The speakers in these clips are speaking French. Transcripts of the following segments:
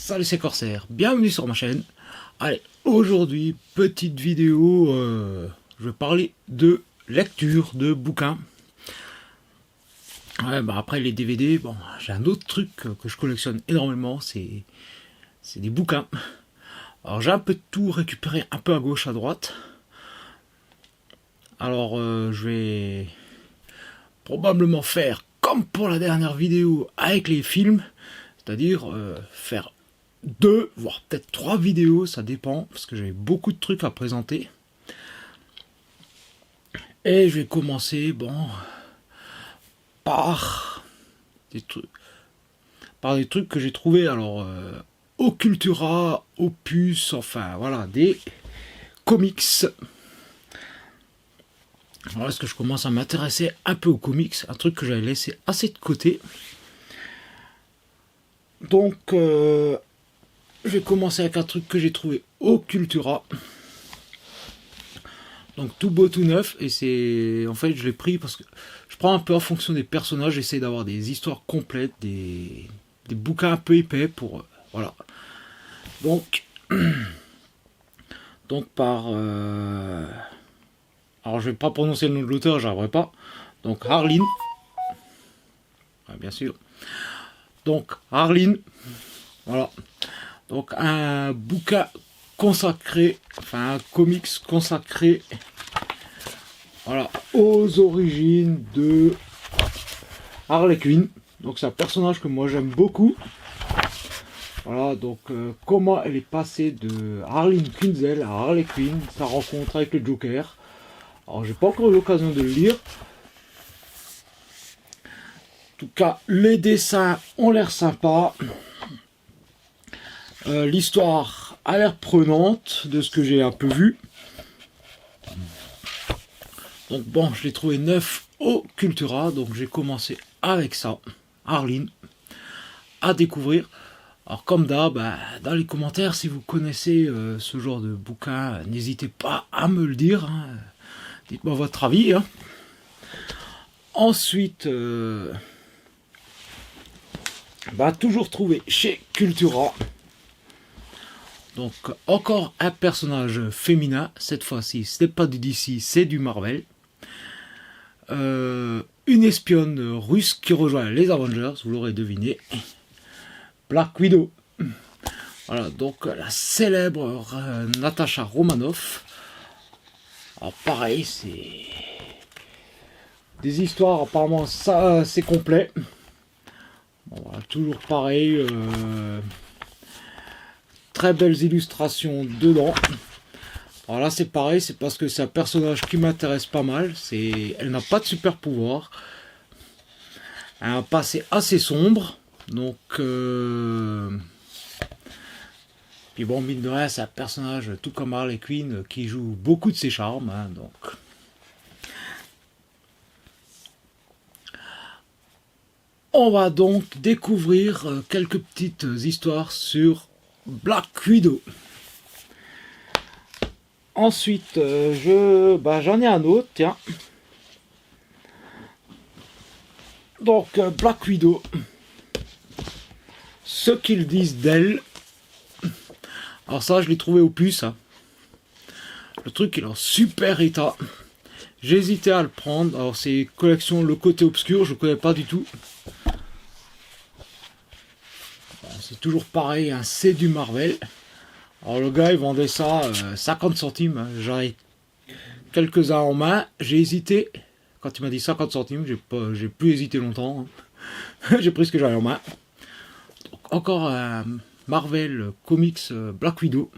Salut, c'est Corsair, bienvenue sur ma chaîne. Allez, aujourd'hui, petite vidéo, je vais parler de lecture de bouquins. Ouais, bah après les DVD, bon, j'ai un autre truc que je collectionne énormément, c'est des bouquins. Alors j'ai un peu de tout récupéré un peu à gauche, à droite. Alors je vais probablement faire comme pour la dernière vidéo avec les films, c'est-à-dire faire 2 voire peut-être 3 vidéos, ça dépend parce que j'ai beaucoup de trucs à présenter. Et je vais commencer par des trucs que j'ai trouvé alors au Cultura, Opus, enfin voilà, des comics. Alors est-ce que je commence à m'intéresser un peu aux comics, un truc que j'avais laissé assez de côté. Donc je vais commencer avec un truc que j'ai trouvé au Cultura. Donc tout beau, tout neuf, et c'est... En fait, je l'ai pris parce que je prends un peu en fonction des personnages, j'essaie d'avoir des histoires complètes, des bouquins un peu épais pour... voilà. Donc par... Alors je vais pas prononcer le nom de l'auteur, j'arriverai pas. Donc Harleen. Ouais, bien sûr. Donc Harleen. Voilà. Donc un bouquin consacré, enfin un comics consacré, voilà, aux origines de Harley Quinn. Donc c'est un personnage que moi j'aime beaucoup. Voilà, donc comment elle est passée de Harleen Quinzel à Harley Quinn, sa rencontre avec le Joker. Alors j'ai pas encore eu l'occasion de le lire. En tout cas, les dessins ont l'air sympas. L'histoire a l'air prenante de ce que j'ai un peu vu. Donc bon, je l'ai trouvé neuf au Cultura, donc j'ai commencé avec ça, Harleen, à découvrir. Alors comme d'hab, dans les commentaires, si vous connaissez ce genre de bouquin, n'hésitez pas à me le dire. Hein. Dites-moi votre avis. Hein. Ensuite, toujours trouvé chez Cultura. Donc encore un personnage féminin, cette fois-ci ce n'est pas du DC, c'est du Marvel. Une espionne russe qui rejoint les Avengers, vous l'aurez deviné, Black Widow. Voilà, donc la célèbre Natasha Romanoff. Alors pareil, c'est des histoires apparemment ça c'est complet. Bon, voilà, toujours pareil. Très belles illustrations dedans. Alors là c'est pareil, c'est parce que c'est un personnage qui m'intéresse pas mal. Elle n'a pas de super pouvoir. Elle a un passé assez sombre. Donc puis bon, mine de rien, c'est un personnage tout comme Harley Quinn qui joue beaucoup de ses charmes. Hein, donc on va donc découvrir quelques petites histoires sur Black Widow. Ensuite, j'en ai un autre, tiens. Donc, Black Widow. Ce qu'ils disent d'elle. Alors ça, je l'ai trouvé au puce. Hein. Le truc, il est en super état. J'ai hésité à le prendre. Alors, c'est collection Le Côté Obscur, je ne connais pas du tout. Bon, c'est toujours pareil, hein, c'est du Marvel. Alors le gars il vendait ça 50 centimes, hein. J'en ai quelques-uns en main, j'ai hésité, quand il m'a dit 50 centimes, j'ai plus hésité longtemps, hein. J'ai pris ce que j'avais en main. Donc, encore un Marvel Comics Black Widow.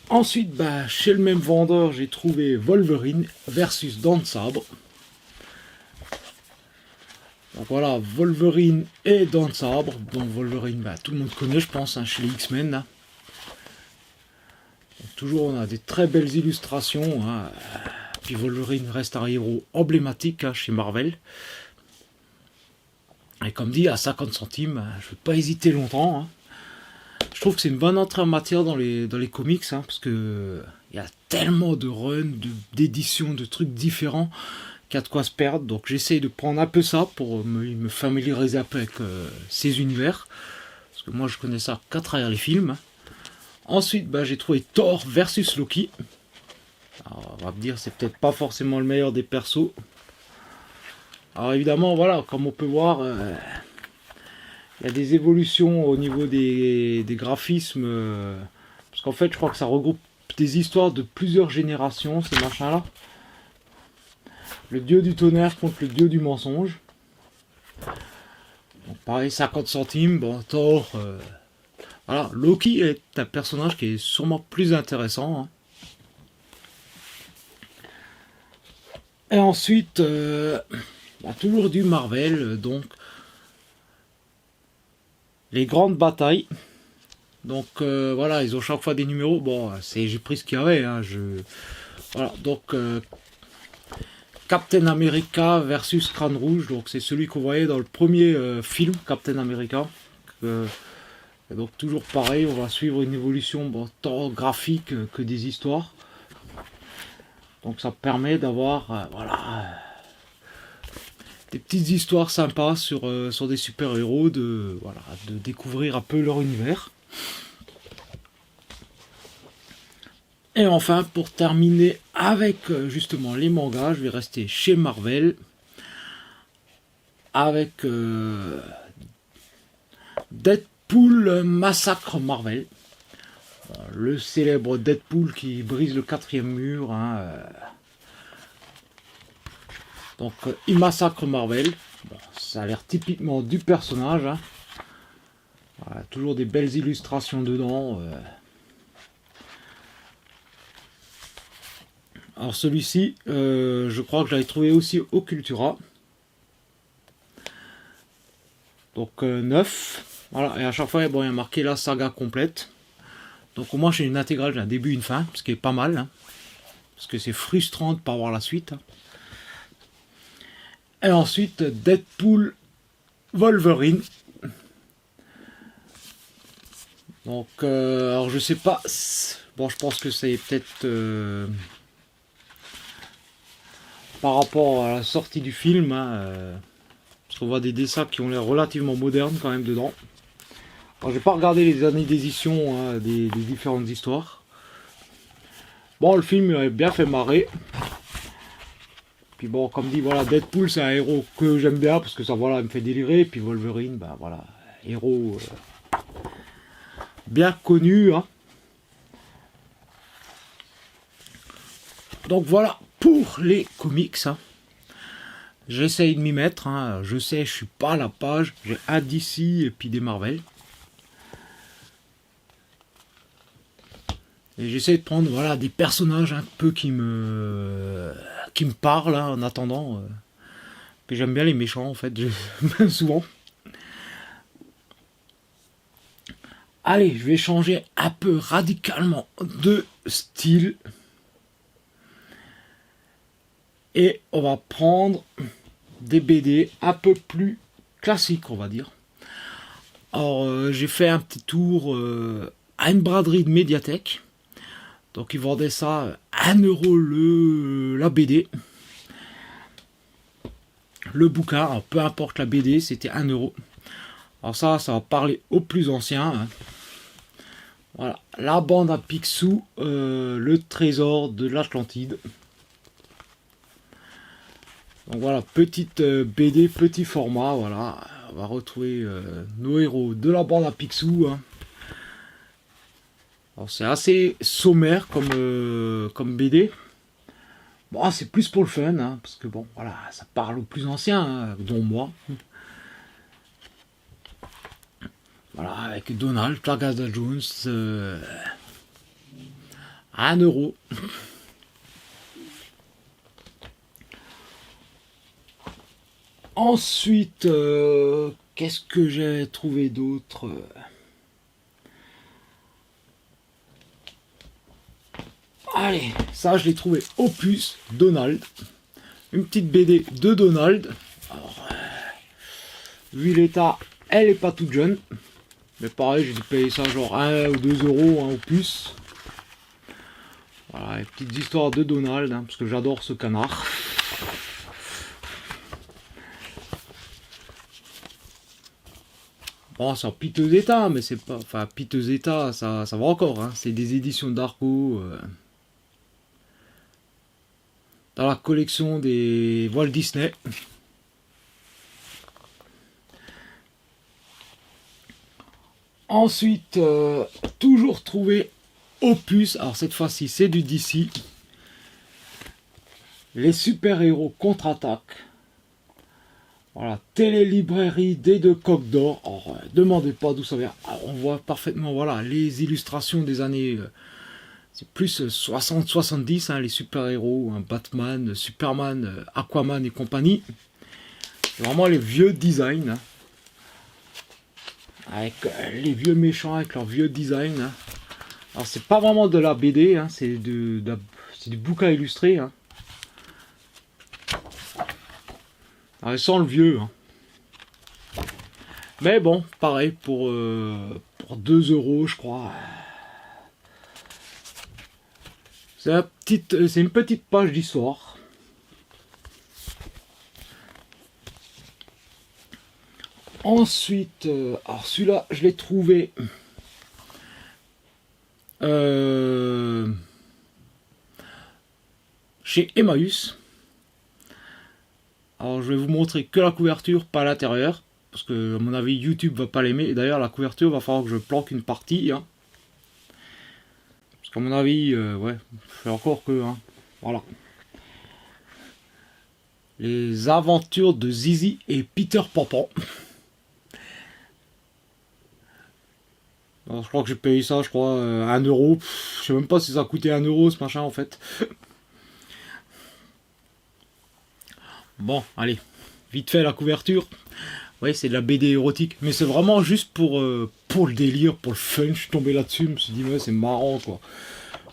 Ensuite, chez le même vendeur, j'ai trouvé Wolverine versus Dents de Sabre. Donc voilà, Wolverine et Dents de Sabre. Donc Wolverine, tout le monde connaît, je pense, hein, chez les X-Men. Toujours, on a des très belles illustrations. Hein. Puis Wolverine reste un héros emblématique hein, chez Marvel. Et comme dit, à 50 centimes, je ne vais pas hésiter longtemps. Hein. Je trouve que c'est une bonne entrée en matière dans les comics, hein, parce que il y a tellement de runs, d'éditions, de trucs différents, qui a de quoi se perdre. Donc j'essaye de prendre un peu ça pour me familiariser un peu avec ces univers. Parce que moi je connais ça qu'à travers les films. Ensuite j'ai trouvé Thor versus Loki. Alors, on va me dire c'est peut-être pas forcément le meilleur des persos. Alors évidemment voilà, comme on peut voir, il y a des évolutions au niveau des graphismes. Parce qu'en fait je crois que ça regroupe des histoires de plusieurs générations, ces machins là. Le dieu du tonnerre contre le dieu du mensonge. Donc pareil, 50 centimes, bon, Thor. Voilà, Loki est un personnage qui est sûrement plus intéressant. Hein. Et ensuite, toujours du Marvel, donc les grandes batailles. Donc voilà, ils ont chaque fois des numéros. Bon, j'ai pris ce qu'il y avait. Hein, voilà, donc Captain America versus Crâne Rouge. Donc c'est celui qu'on voyait dans le premier film Captain America. Donc toujours pareil, on va suivre une évolution tant graphique que des histoires. Donc ça permet d'avoir des petites histoires sympas sur des super-héros, de découvrir un peu leur univers. Et enfin, pour terminer avec justement les mangas, je vais rester chez Marvel avec Deadpool Massacre Marvel. Le célèbre Deadpool qui brise le 4e mur. Hein, Donc, il massacre Marvel. Bon, ça a l'air typiquement du personnage. Hein. Voilà, toujours des belles illustrations dedans. Alors celui-ci, je crois que je l'avais trouvé aussi au Cultura. Donc 9. Voilà, et à chaque fois, il y a marqué la saga complète. Donc au moins j'ai une intégrale, j'ai un début, une fin, ce qui est pas mal. Hein, parce que c'est frustrant de ne pas avoir la suite. Hein. Et ensuite, Deadpool Wolverine. Donc, alors je sais pas. Bon, je pense que c'est peut-être par rapport à la sortie du film. Hein, parce qu'on voit des dessins qui ont l'air relativement modernes quand même dedans. Alors, j'ai pas regardé les années d'édition des différentes histoires. Bon, le film il a bien fait marrer. Puis bon, comme dit, voilà, Deadpool c'est un héros que j'aime bien parce que ça, voilà, il me fait délirer. Puis Wolverine, voilà, héros bien connu. Hein. Donc voilà pour les comics. Hein. J'essaye de m'y mettre. Hein. Je sais, je suis pas à la page. J'ai un DC et puis des Marvel. Et j'essaie de prendre des personnages un peu qui me parlent hein, en attendant. Puis j'aime bien les méchants en fait, souvent. Allez, je vais changer un peu radicalement de style. Et on va prendre des BD un peu plus classiques, on va dire. Alors j'ai fait un petit tour à une braderie de médiathèque. Donc ils vendaient ça à 1 € la BD. Le bouquin, alors, peu importe la BD, c'était 1 €. Alors ça va parler aux plus anciens. Hein. Voilà, la bande à Picsou, le trésor de l'Atlantide. Donc voilà, petite BD, petit format, voilà. On va retrouver nos héros de la bande à Picsou. Hein. Alors c'est assez sommaire comme BD. Bon, c'est plus pour le fun, hein, parce que bon, voilà, ça parle aux plus anciens, hein, dont moi. Voilà, avec Donald, Clark Jones, 1 €. Ensuite, qu'est-ce que j'ai trouvé d'autre? Allez, ça je l'ai trouvé au puce, Donald. Une petite BD de Donald. Alors, vu l'état, elle est pas toute jeune. Mais pareil, j'ai dû payer ça genre 1 ou 2 € hein, au puce. Voilà, les petites histoires de Donald, hein, parce que j'adore ce canard. Bon, c'est en piteux état, mais c'est pas... Enfin, piteux état, ça va encore. Hein. C'est des éditions d'Argo. Dans la collection des Walt Disney. Ensuite, toujours trouvé Opus. Alors cette fois-ci, c'est du DC. Les super-héros contre-attaque. Voilà, télé-librairie des deux coques d'or. Alors, demandez pas d'où ça vient. Alors, on voit parfaitement, voilà, les illustrations des années... c'est plus 60-70, hein, les super-héros, hein, Batman, Superman, Aquaman et compagnie. C'est vraiment les vieux designs. Hein, avec les vieux méchants, avec leur vieux design. Hein. Alors, c'est pas vraiment de la BD, hein, c'est du bouquin illustré. Hein. Alors, sans le vieux. Hein. Mais bon, pareil, pour 2 €, je crois. C'est une petite page d'histoire. Ensuite, alors celui-là, je l'ai trouvé chez Emmaüs. Alors je vais vous montrer que la couverture, pas l'intérieur, parce que à mon avis YouTube va pas l'aimer. Et d'ailleurs la couverture va falloir que je planque une partie. Hein. Parce qu'à mon avis, ouais, c'est encore que, hein, voilà. Les aventures de Zizi et Peter Pan. Alors, je crois que j'ai payé ça, je crois, 1 €. Je sais même pas si ça a coûté 1 € ce machin en fait. Bon, allez, vite fait la couverture. Oui, c'est de la BD érotique, mais c'est vraiment juste pour le délire, pour le fun. Je suis tombé là-dessus, je me suis dit, ouais, c'est marrant quoi.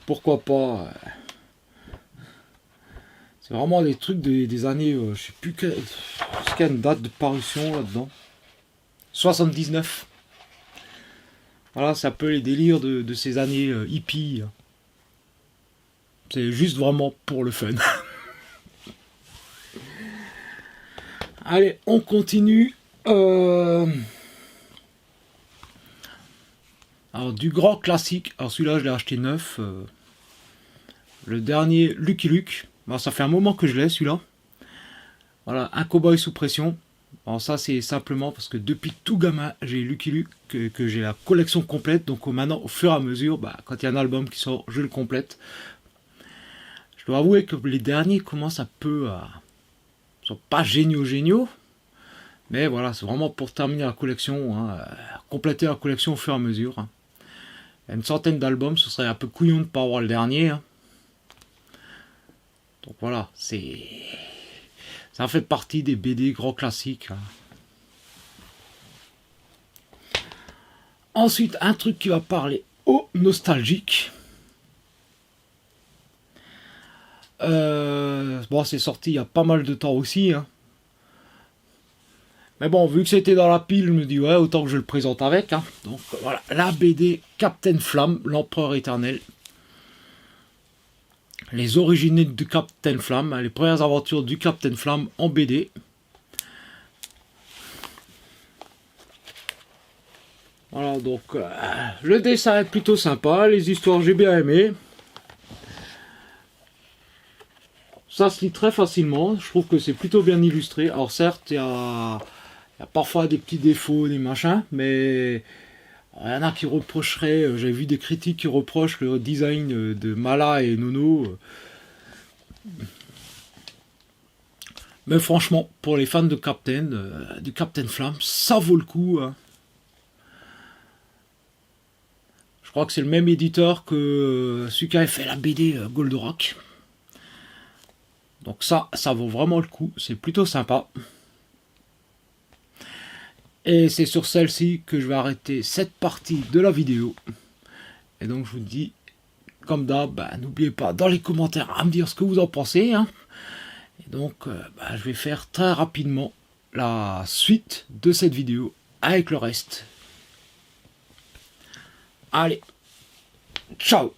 Pourquoi pas. C'est vraiment des trucs des années, je sais plus qu'il y a une date de parution là-dedans. 79. Voilà, c'est un peu les délires de ces années hippies. C'est juste vraiment pour le fun. Allez, on continue. Alors, du grand classique. Alors, celui-là, je l'ai acheté neuf. Le dernier, Lucky Luke. Alors, ça fait un moment que je l'ai, celui-là. Voilà, un cow-boy sous pression. Alors, ça, c'est simplement parce que depuis tout gamin, j'ai Lucky Luke, que j'ai la collection complète. Donc, maintenant, au fur et à mesure, bah, quand il y a un album qui sort, je le complète. Je dois avouer que les derniers commencent un peu à... Ils sont pas géniaux. Mais voilà, c'est vraiment pour terminer la collection, hein, compléter la collection au fur et à mesure. Hein. Il y a une centaine d'albums, ce serait un peu couillon de ne pas avoir le dernier. Hein. Donc voilà, ça fait partie des BD grands classiques. Hein. Ensuite, un truc qui va parler aux nostalgiques. Bon, c'est sorti il y a pas mal de temps aussi. Hein. Mais bon, vu que c'était dans la pile, je me dis, ouais, autant que je le présente avec. Hein. Donc voilà, la BD Captain Flamme, l'Empereur éternel. Les origines du Captain Flamme, les premières aventures du Captain Flamme en BD. Voilà, donc le dessin est plutôt sympa, les histoires j'ai bien aimé. Ça se lit très facilement, je trouve que c'est plutôt bien illustré. Alors certes, il y a parfois des petits défauts, des machins, mais il y en a qui reprocheraient, j'ai vu des critiques qui reprochent le design de Mala et Nono. Mais franchement, pour les fans de du Captain Flamme, ça vaut le coup. Hein. Je crois que c'est le même éditeur que celui qui avait fait la BD Goldorak. Donc ça vaut vraiment le coup, c'est plutôt sympa. Et c'est sur celle-ci que je vais arrêter cette partie de la vidéo. Et donc je vous dis, comme d'hab, bah, n'oubliez pas dans les commentaires à me dire ce que vous en pensez. Hein. Et donc bah, je vais faire très rapidement la suite de cette vidéo avec le reste. Allez, ciao!